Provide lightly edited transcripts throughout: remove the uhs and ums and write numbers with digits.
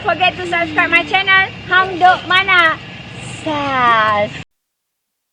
forget to subscribe my channel Hang Duk Mana. Sas.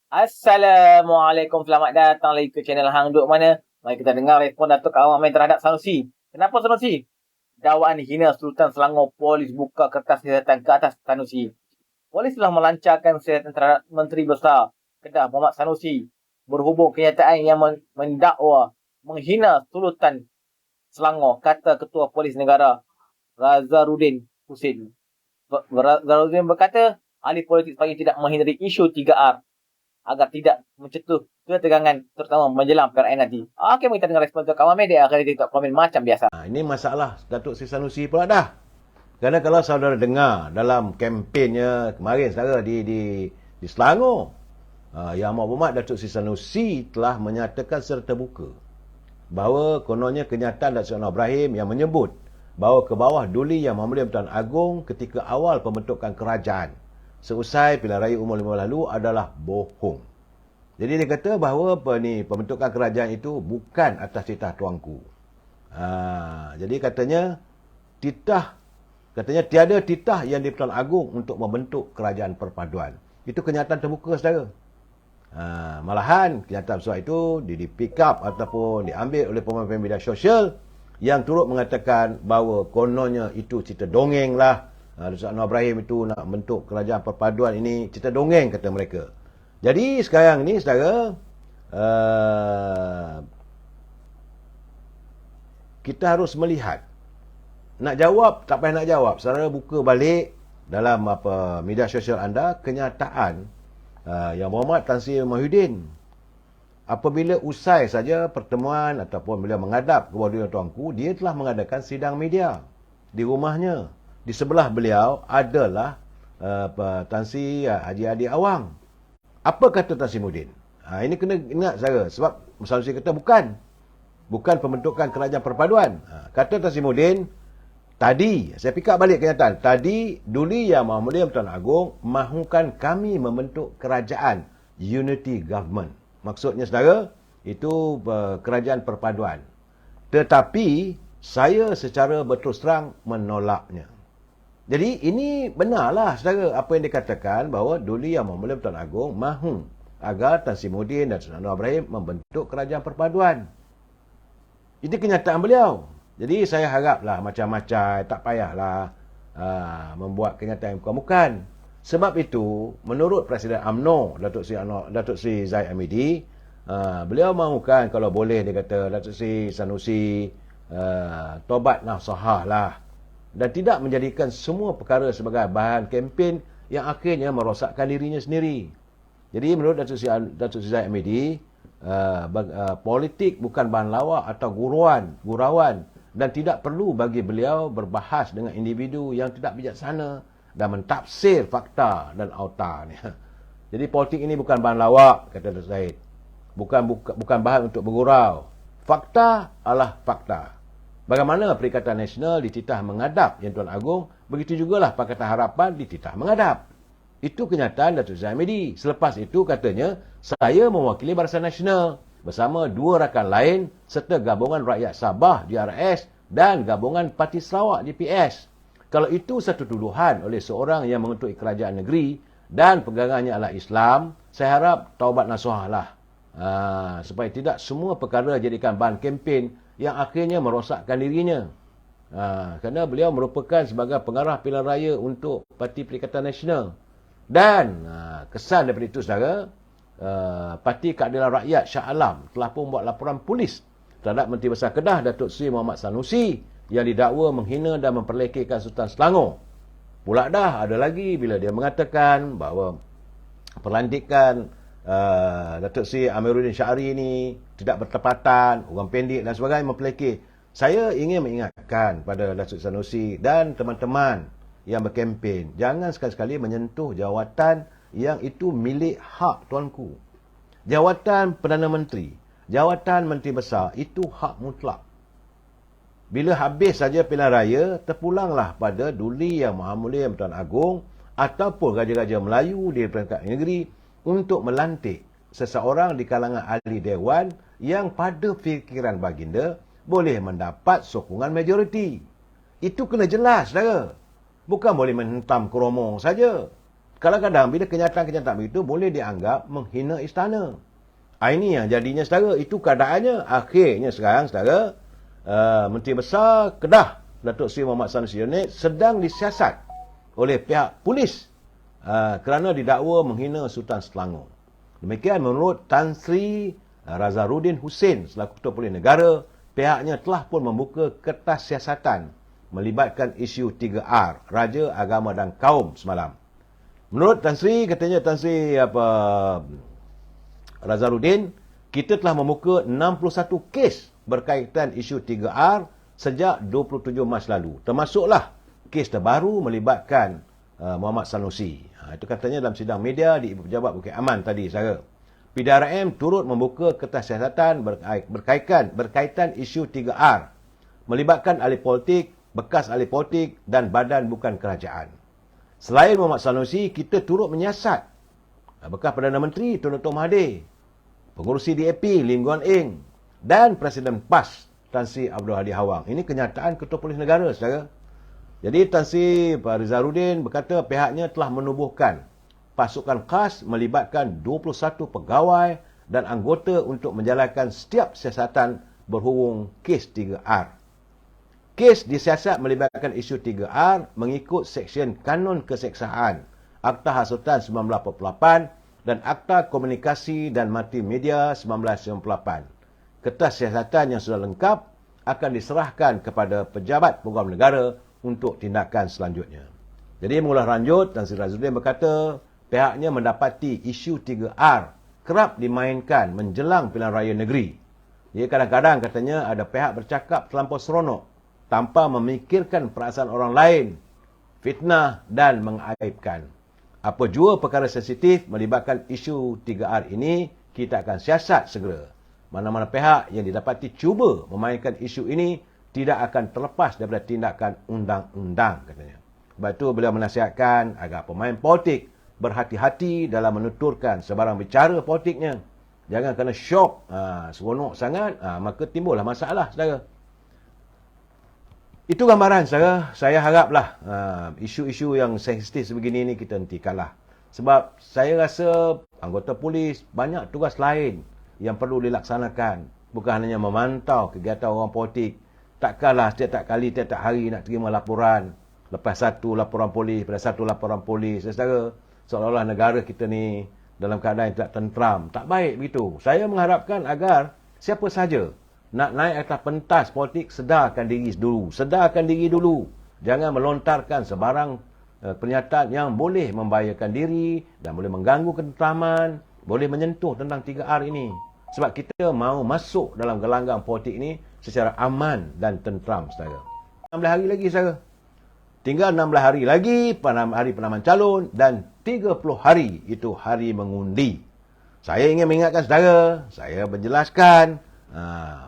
Assalamualaikum, selamat datang lagi ke channel Hang Duk Mana. Mari kita dengar respon Datuk Awang Main terhadap Sanusi. Kenapa Sanusi? Dakwaan hina Sultan Selangor, polis buka kertas siasatan ke atas Sanusi. Polis telah melancarkan siasatan terhadap Menteri Besar Kedah Muhammad Sanusi berhubung kenyataan yang mendakwa menghina Sultan Selangor, kata Ketua Polis Negara Razarudin Husin. Razarudin berkata, ahli politik supaya tidak menghindari isu 3R agar tidak mencetus ketegangan terutama menjelang PRN nanti. Okey, kita dengar respon tu kawan media akan kita komen macam biasa. Ini masalah Datuk Seri Sanusi pula dah. Kerana kalau saudara dengar dalam kempennya kemarin saudara di Selangor, Yang Berhormat Datuk Seri Sanusi telah menyatakan secara terbuka bahawa kononnya kenyataan Datuk Seri Anwar Ibrahim yang menyebut bahawa ke bawah duli Yang Berhormat Tuan Agong ketika awal pembentukan kerajaan seusai pilihan raya umum 5 lalu adalah bohong. Jadi dia kata bahawa pembentukan kerajaan itu bukan atas titah tuanku. Jadi katanya tiada titah yang di Tuan Agong untuk membentuk kerajaan perpaduan. Itu kenyataan terbuka saudara. Malahan kenyataan besar itu di pick up ataupun diambil oleh pemain media sosial yang turut mengatakan bahawa kononnya itu cerita dongeng lah. Datuk Anwar Ibrahim itu nak bentuk kerajaan perpaduan ini cerita dongeng kata mereka. Jadi sekarang ni saudara, kita harus melihat. Nak jawab, tak payah nak jawab. Saudara buka balik dalam media sosial anda kenyataan Yang Berhormat Tan Sri Mahyudin apabila usai saja pertemuan ataupun beliau menghadap ke bawah tuanku, dia telah mengadakan sidang media di rumahnya. Di sebelah beliau adalah Tan Sri Haji Adi Awang. Apa kata Tan Sri Muhyiddin? Ini kena ingat saudara, sebab Sanusi kata bukan pembentukan kerajaan perpaduan. Kata Tan Sri Muhyiddin, tadi, saya pick up balik kenyataan. Tadi, Duli Yang Mulia Tuan Agong mahukan kami membentuk kerajaan unity government. Maksudnya saudara, itu kerajaan perpaduan. Tetapi, saya secara berterus terang menolaknya. Jadi, ini benarlah saudara apa yang dikatakan bahawa Duli Yang Mulia Tuan Agong mahu agar Tan Sri Muhyiddin dan Anwar Ibrahim membentuk kerajaan perpaduan. Itu kenyataan beliau. Jadi saya haraplah macam-macam, tak payahlah membuat kenyataan yang bukan-bukan. Sebab itu, menurut Presiden UMNO, Datuk Seri Zahid Hamidi, beliau mahukan kalau boleh, dia kata, Datuk Seri Sanusi tobat nasahah lah. Dan tidak menjadikan semua perkara sebagai bahan kempen yang akhirnya merosakkan dirinya sendiri. Jadi menurut Datuk Seri Zahid Hamidi, politik bukan bahan lawak atau gurauan. Dan tidak perlu bagi beliau berbahas dengan individu yang tidak bijaksana dan mentafsir fakta dan auta. Jadi politik ini bukan bahan lawak, kata Dr. Zahid. Bukan bahan untuk bergurau. Fakta adalah fakta. Bagaimana Perikatan Nasional dititah menghadap Yang Tuan Agong, begitu jugalah Pakatan Harapan dititah menghadap. Itu kenyataan Datuk Zahid Hamidi. Selepas itu katanya, saya mewakili Barisan Nasional bersama dua rakan lain serta Gabungan Rakyat Sabah DRS dan Gabungan Parti Sarawak DPS. Kalau itu satu tuduhan oleh seorang yang mengetuai kerajaan negeri dan pegangannya adalah Islam, saya harap taubat nasuhah lah. Supaya tidak semua perkara jadikan bahan kempen yang akhirnya merosakkan dirinya. Kerana beliau merupakan sebagai pengarah pilihan raya untuk Parti Perikatan Nasional. Dan kesan daripada itu saudara, Parti Keadilan Rakyat Shah Alam telah pun buat laporan polis terhadap Menteri Besar Kedah Datuk Seri Muhammad Sanusi yang didakwa menghina dan memperlekehkan Sultan Selangor. Pula dah ada lagi bila dia mengatakan bahawa pelantikan Datuk Seri Amiruddin Syahri ini tidak bertepatan, orang pendek dan sebagainya mempelekeh. Saya ingin mengingatkan pada Datuk Sanusi dan teman-teman yang berkempen, jangan sekali-sekali menyentuh jawatan yang itu milik hak tuanku. Jawatan Perdana Menteri, jawatan Menteri Besar, itu hak mutlak. Bila habis saja pilihan raya, terpulanglah pada Duli Yang Maha Mulia Tuan Agong ataupun Raja-Raja Melayu di peringkat negeri untuk melantik seseorang di kalangan ahli dewan yang pada fikiran baginda boleh mendapat sokongan majoriti. Itu kena jelas, saudara. Bukan boleh menghentam keromong saja. Kadang-kadang bila kenyataan-kenyataan begitu boleh dianggap menghina istana. Ini yang jadinya saudara, itu keadaannya. Akhirnya sekarang saudara, Menteri Besar Kedah Datuk Seri Mohamad Sanusi Unit sedang disiasat oleh pihak polis kerana didakwa menghina Sultan Selangor. Demikian menurut Tan Sri Razarudin Hussein selaku Ketua Polis Negara, pihaknya telah pun membuka kertas siasatan melibatkan isu 3R, Raja, Agama dan Kaum semalam. Menurut Tan Sri, katanya Tan Sri Razarudin, kita telah membuka 61 kes berkaitan isu 3R sejak 27 Mac lalu. Termasuklah kes terbaru melibatkan Mohamad Sanusi. Itu katanya dalam sidang media di Ibu Pejabat Bukit Aman tadi, saudara. PDRM turut membuka kertas siasatan berkaitan isu 3R melibatkan ahli politik, bekas ahli politik dan badan bukan kerajaan. Selain Mohamad Sanusi, kita turut menyiasat bekas Perdana Menteri Tun Dr. Mahathir, pengurusi DAP Lim Guan Eng dan Presiden PAS Tan Sri Abdul Hadi Hawang. Ini kenyataan Ketua Polis Negara, saudara. Jadi Tan Sri Rizarudin berkata pihaknya telah menubuhkan pasukan khas melibatkan 21 pegawai dan anggota untuk menjalankan setiap siasatan berhubung kes 3R. Kes disiasat melibatkan isu 3R mengikut Seksyen Kanun Keseksaan Akta Hasutan 1948 dan Akta Komunikasi dan Multimedia 1998. Kertas siasatan yang sudah lengkap akan diserahkan kepada pejabat program negara untuk tindakan selanjutnya. Jadi mula lanjut, Tan Sri Razudin berkata pihaknya mendapati isu 3R kerap dimainkan menjelang pilihan raya negeri. Jadi kadang-kadang katanya ada pihak bercakap terlampau seronok tanpa memikirkan perasaan orang lain, fitnah dan mengaibkan. Apa jua perkara sensitif melibatkan isu 3R ini, kita akan siasat segera. Mana-mana pihak yang didapati cuba memainkan isu ini tidak akan terlepas daripada tindakan undang-undang, katanya. Sebab itu beliau menasihatkan agar pemain politik berhati-hati dalam menuturkan sebarang bicara politiknya. Jangan kena syok, seronok sangat, maka timbullah masalah, saudara. Itu gambaran, saudara. Saya haraplah isu-isu yang sensitif sebegini ni kita hentikanlah. Sebab saya rasa anggota polis banyak tugas lain yang perlu dilaksanakan. Bukan hanya memantau kegiatan orang politik. Takkanlah setiap kali, tiap hari nak terima laporan. Lepas satu laporan polis, pada satu laporan polis. Saudara, seolah-olah negara kita ni dalam keadaan yang tidak tentram. Tak baik begitu. Saya mengharapkan agar siapa saja nak naik atas pentas politik, sedarkan diri dulu. Sedarkan diri dulu. Jangan melontarkan sebarang pernyataan yang boleh membahayakan diri dan boleh mengganggu ketentraman, boleh menyentuh tentang 3R ini. Sebab kita mahu masuk dalam gelanggang politik ini secara aman dan tentram, saudara. 16 hari lagi, saudara. Tinggal 16 hari lagi, hari penamaan calon dan 30 hari itu hari mengundi. Saya ingin mengingatkan saudara, saya menjelaskan,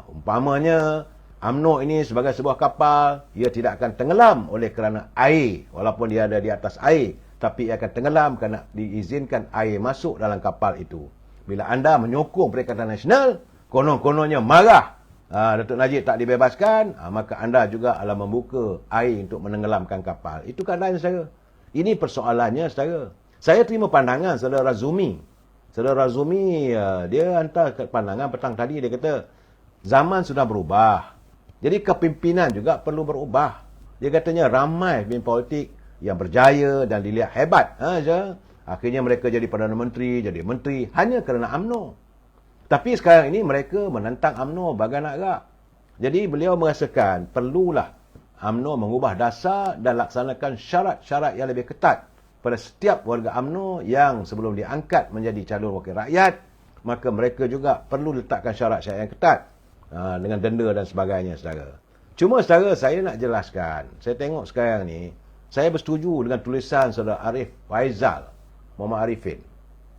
umpamanya UMNO ini sebagai sebuah kapal, ia tidak akan tenggelam oleh kerana air, walaupun dia ada di atas air, tapi ia akan tenggelam kerana diizinkan air masuk dalam kapal itu. Bila anda menyokong Perikatan Nasional, konon-kononnya marah, Datuk Najib tak dibebaskan, maka anda juga adalah membuka air untuk menenggelamkan kapal. Itu keadaan saya. Ini persoalannya, saudara. Saya terima pandangan saudara Razumi. Saudara Razumi, dia hantar pandangan petang tadi, dia kata, zaman sudah berubah. Jadi kepimpinan juga perlu berubah. Dia katanya ramai pemimpin politik yang berjaya dan dilihat hebat. Akhirnya mereka jadi Perdana Menteri, jadi Menteri hanya kerana UMNO. Tapi sekarang ini mereka menentang UMNO bagai nak gerak. Jadi beliau merasakan perlulah UMNO mengubah dasar dan laksanakan syarat-syarat yang lebih ketat pada setiap warga UMNO yang sebelum diangkat menjadi calon wakil rakyat, maka mereka juga perlu letakkan syarat-syarat yang ketat dengan denda dan sebagainya, saudara. Cuma saudara, saya nak jelaskan, saya tengok sekarang ni, saya bersetuju dengan tulisan saudara Arif Faizal Muhammad Arifin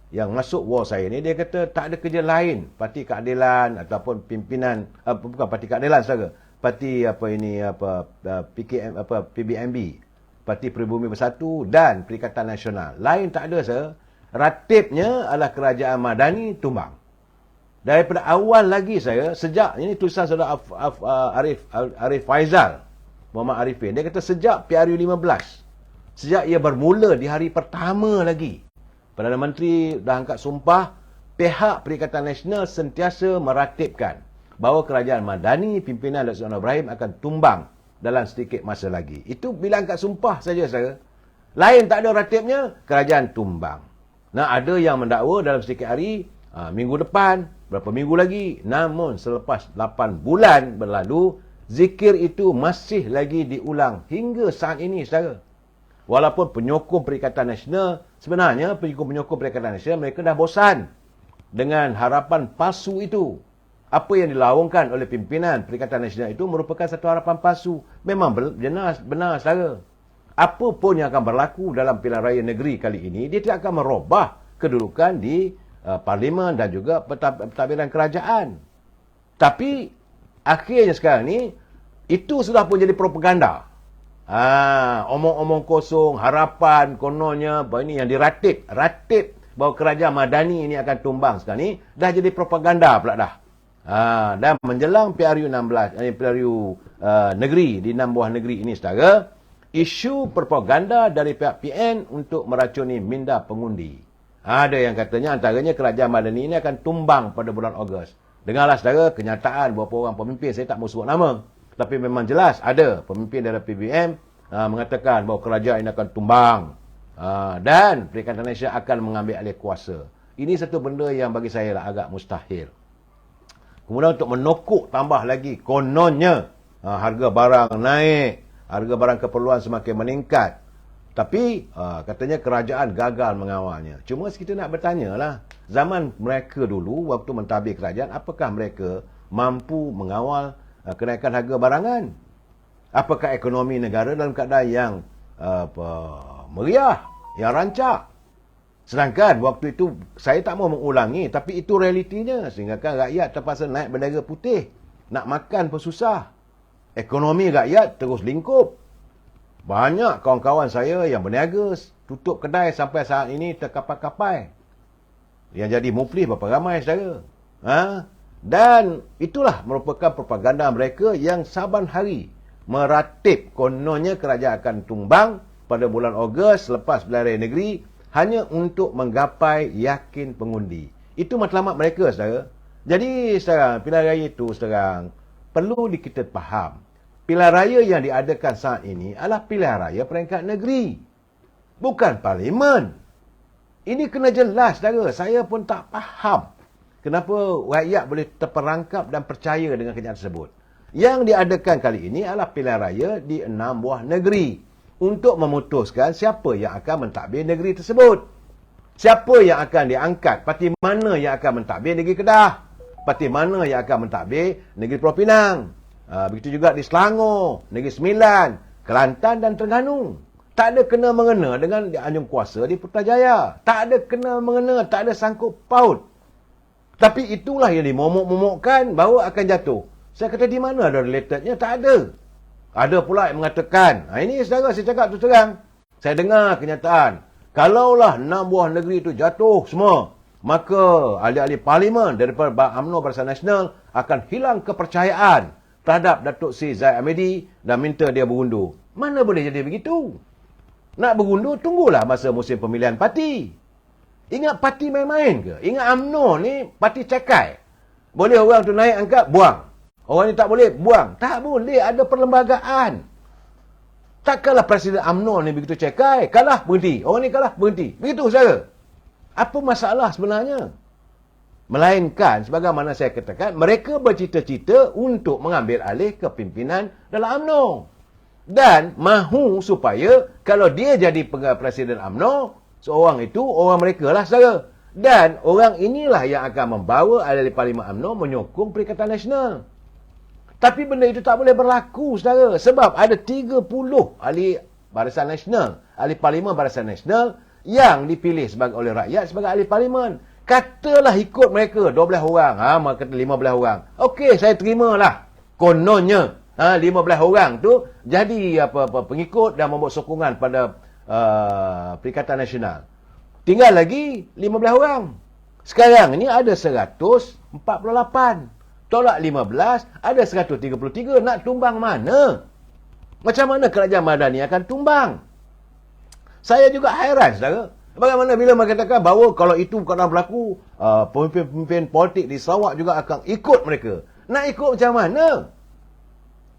yang masuk wall saya ni. Dia kata tak ada kerja lain Parti Keadilan ataupun pimpinan bukan Parti Keadilan, saudara, Parti PKM PBMB, Parti Pribumi Bersatu dan Perikatan Nasional lain tak ada, saudara. Ratibnya adalah Kerajaan Madani tumbang. Daripada awal lagi saya, sejak ini tulisan saudara Arif Faizal Muhammad Arifin, dia kata sejak PRU 15 Sejak ia bermula di hari pertama lagi, Perdana Menteri dah angkat sumpah, pihak Perikatan Nasional sentiasa meratibkan bahawa kerajaan Madani pimpinan Datuk Seri Ibrahim akan tumbang dalam sedikit masa lagi. Itu bila angkat sumpah saja, saudara. Lain tak ada ratibnya, kerajaan tumbang. Nah, ada yang mendakwa dalam sedikit hari, minggu depan, berapa minggu lagi. Namun selepas 8 bulan berlalu, zikir itu masih lagi diulang hingga saat ini, saudara. Walaupun penyokong Perikatan Nasional, sebenarnya penyokong Perikatan Nasional, mereka dah bosan dengan harapan palsu itu. Apa yang dilaungkan oleh pimpinan Perikatan Nasional itu merupakan satu harapan palsu. Memang benar, saudara. Apa pun yang akan berlaku dalam pilihan raya negeri kali ini, dia tidak akan merubah kedudukan di parlimen dan juga pentadbiran kerajaan. Tapi akhirnya sekarang ni, itu sudah pun jadi propaganda. Omong-omong kosong, harapan kononnya, bahawa ini yang diratib bahawa kerajaan Madani ini akan tumbang sekarang ni, dah jadi propaganda pula dah. Dan menjelang PRU 16, PRU negeri di 6 buah negeri ini, saudara, isu propaganda dari pihak PN untuk meracuni minda pengundi. Ada yang katanya antaranya kerajaan Madani ini akan tumbang pada bulan Ogos. Dengarlah, saudara, kenyataan beberapa orang pemimpin, saya tak mahu sebut nama. Tapi memang jelas ada pemimpin dari PBM mengatakan bahawa kerajaan ini akan tumbang. Dan Perikatan Nasional akan mengambil alih kuasa. Ini satu benda yang bagi saya agak mustahil. Kemudian untuk menokok tambah lagi, kononnya harga barang naik, harga barang keperluan semakin meningkat. Tapi katanya kerajaan gagal mengawalnya. Cuma kita nak bertanya lah, zaman mereka dulu waktu mentadbir kerajaan, apakah mereka mampu mengawal kenaikan harga barangan? Apakah ekonomi negara dalam keadaan yang meriah, yang rancak? Sedangkan waktu itu, saya tak mahu mengulangi, tapi itu realitinya. Sehingga kan rakyat terpaksa naik bendera putih. Nak makan pun susah. Ekonomi rakyat terus lingkup. Banyak kawan-kawan saya yang berniaga, tutup kedai sampai saat ini terkapai-kapai. Yang jadi muflis berapa ramai, saudara. Dan itulah merupakan propaganda mereka yang saban hari meratib kononnya kerajaan akan tumbang pada bulan Ogos selepas pilihan raya negeri hanya untuk menggapai yakin pengundi. Itu matlamat mereka, saudara. Jadi sekarang pilihan raya itu sekarang perlu kita faham. Pilihan raya yang diadakan saat ini adalah pilihan raya peringkat negeri, bukan parlimen. Ini kena jelas, saudara. Saya pun tak faham kenapa rakyat boleh terperangkap dan percaya dengan kenyataan tersebut. Yang diadakan kali ini adalah pilihan raya di 6 buah negeri untuk memutuskan siapa yang akan mentadbir negeri tersebut. Siapa yang akan diangkat, parti mana yang akan mentadbir negeri Kedah, parti mana yang akan mentadbir negeri Pulau Pinang. Begitu juga di Selangor, Negeri Sembilan, Kelantan dan Terengganu. Tak ada kena-mengena dengan anjung kuasa di Putrajaya. Tak ada kena-mengena, tak ada sangkut paut. Tapi itulah yang dimomok-momokkan bahawa akan jatuh. Saya kata di mana ada relatednya? Tak ada. Ada pula yang mengatakan, ini saudara, saya cakap terus terang. Saya dengar kenyataan. Kalaulah 6 buah negeri itu jatuh semua, maka ahli-ahli parlimen daripada UMNO Barisan Nasional akan hilang kepercayaan terhadap Datuk Seri Zahid Hamidi dan minta dia berundur. Mana boleh jadi begitu? Nak berundur, tunggulah masa musim pemilihan parti. Ingat parti main-main ke? Ingat UMNO ni parti cekai. Boleh orang tu naik angkat, buang. Orang ni tak boleh, buang. Tak boleh, ada perlembagaan. Takkanlah Presiden UMNO ni begitu cekai. Kalah, berhenti. Orang ni kalah, berhenti. Begitu, saudara. Apa masalah sebenarnya? Melainkan, sebagaimana saya katakan, mereka bercita-cita untuk mengambil alih kepimpinan dalam UMNO. Dan mahu supaya kalau dia jadi Presiden UMNO, seorang itu, orang mereka lah, saudara. Dan orang inilah yang akan membawa ahli Parlimen UMNO menyokong Perikatan Nasional. Tapi benda itu tak boleh berlaku, saudara. Sebab ada 30 ahli Barisan Nasional, ahli Parlimen Barisan Nasional yang dipilih oleh rakyat sebagai ahli Parlimen. Katalah ikut mereka 12 orang, maka 15 orang. Okey, saya terimalah. Kononnya 15 orang tu jadi pengikut dan membuat sokongan pada Perikatan Nasional. Tinggal lagi 15 orang. Sekarang ni ada 148. Tolak 15, ada 133. Nak tumbang mana? Macam mana kerajaan Madani akan tumbang? Saya juga hairan, saudara. Bagaimana bila mereka katakan bahawa kalau itu kadang berlaku, pemimpin-pemimpin politik di Sarawak juga akan ikut mereka. Nak ikut macam mana?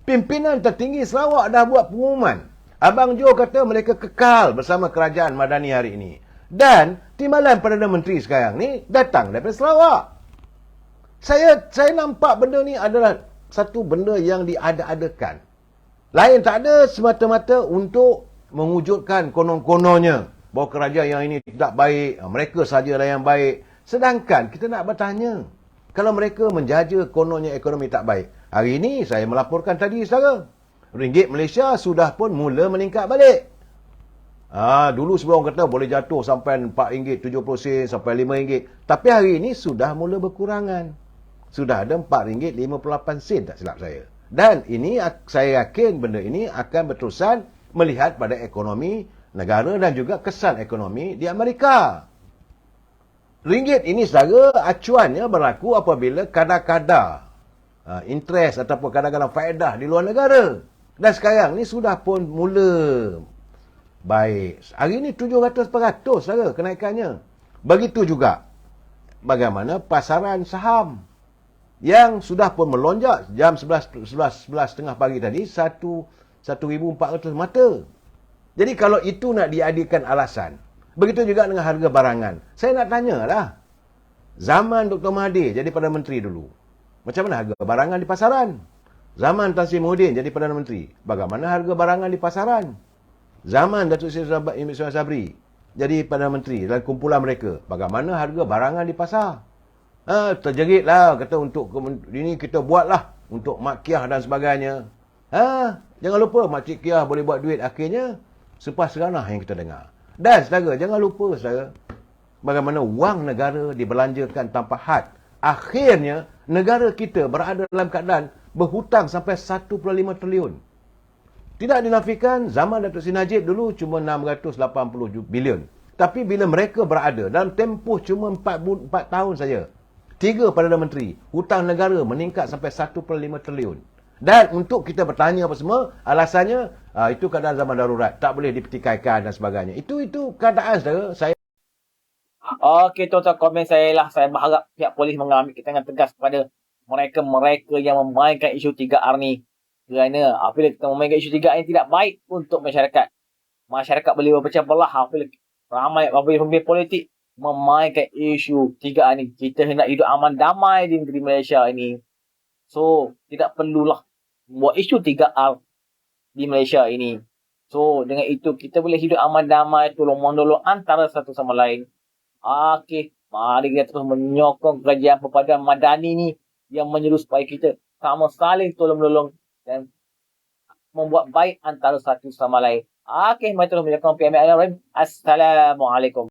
Pimpinan tertinggi Sarawak dah buat pengumuman. Abang Jo kata mereka kekal bersama kerajaan Madani hari ini. Dan timbalan Perdana Menteri sekarang ni datang daripada Sarawak. Saya nampak benda ni adalah satu benda yang diada-adakan. Lain tak ada semata-mata untuk mewujudkan konon-kononnya bahawa kerajaan yang ini tidak baik, mereka sajalah yang baik. Sedangkan kita nak bertanya, kalau mereka menjaja kononnya ekonomi tak baik. Hari ini saya melaporkan tadi, saudara, ringgit Malaysia sudah pun mula meningkat balik. Dulu sebelum kata boleh jatuh sampai RM4.70 sampai RM5. Tapi hari ini sudah mula berkurangan. Sudah ada RM4.58 tak silap saya. Dan ini saya yakin benda ini akan berterusan melihat pada ekonomi negara dan juga kesan ekonomi di Amerika. Ringgit ini saudara acuannya berlaku apabila kadar-kadar interest ataupun kadar-kadar faedah di luar negara. Dan sekarang ni sudah pun mula baik. Hari ini 700% saudara kenaikannya. Begitu juga bagaimana pasaran saham yang sudah pun melonjak jam 11.30 pagi tadi 1,400 mata. Jadi kalau itu nak diadakan alasan, begitu juga dengan harga barangan. Saya nak tanyalah, zaman Dr. Mahathir jadi Perdana Menteri dulu, macam mana harga barangan di pasaran? Zaman Tan Sri Muhyiddin jadi Perdana Menteri, bagaimana harga barangan di pasaran? Zaman Datuk Seri Sabri jadi Perdana Menteri dalam kumpulan mereka, bagaimana harga barangan di pasar? Terjeritlah, kata untuk ini kita buatlah untuk makiah dan sebagainya. Jangan lupa Makcik Kiah boleh buat duit, akhirnya sepas seranah yang kita dengar. Dan saudara, jangan lupa saudara, bagaimana wang negara dibelanjakan tanpa had. Akhirnya negara kita berada dalam keadaan berhutang sampai 1.5 triliun. Tidak dinafikan zaman Datuk Seri Najib dulu cuma 680 bilion. Tapi bila mereka berada dalam tempoh cuma 4 tahun saja, 3 Perdana Menteri, hutang negara meningkat sampai 1.5 triliun. Dan untuk kita bertanya apa semua, alasannya itu keadaan zaman darurat, tak boleh dipertikaikan dan sebagainya. Itu keadaan saudara. Saya Okey, tuan-tuan, komen saya lah. Saya berharap pihak polis mengambil tindakan tegas kepada mereka-mereka yang memainkan isu 3R ni. Kerana apabila kita memainkan isu 3R ni tidak baik untuk masyarakat. Masyarakat boleh berpecah belah apabila ramai pemimpin politik memainkan isu 3R ni. Kita hendak hidup aman damai di negeri Malaysia ini. So, tidak perlulah buat isu 3R di Malaysia ini. So, dengan itu kita boleh hidup aman damai, tolong-menolong antara satu sama lain. Okey, mari kita terus menyokong kerajaan Perpaduan Madani ni yang menyeru supaya kita sama saling tolong-menolong dan membuat baik antara satu sama lain. Okey, mari terus menyokong PMI. Assalamualaikum.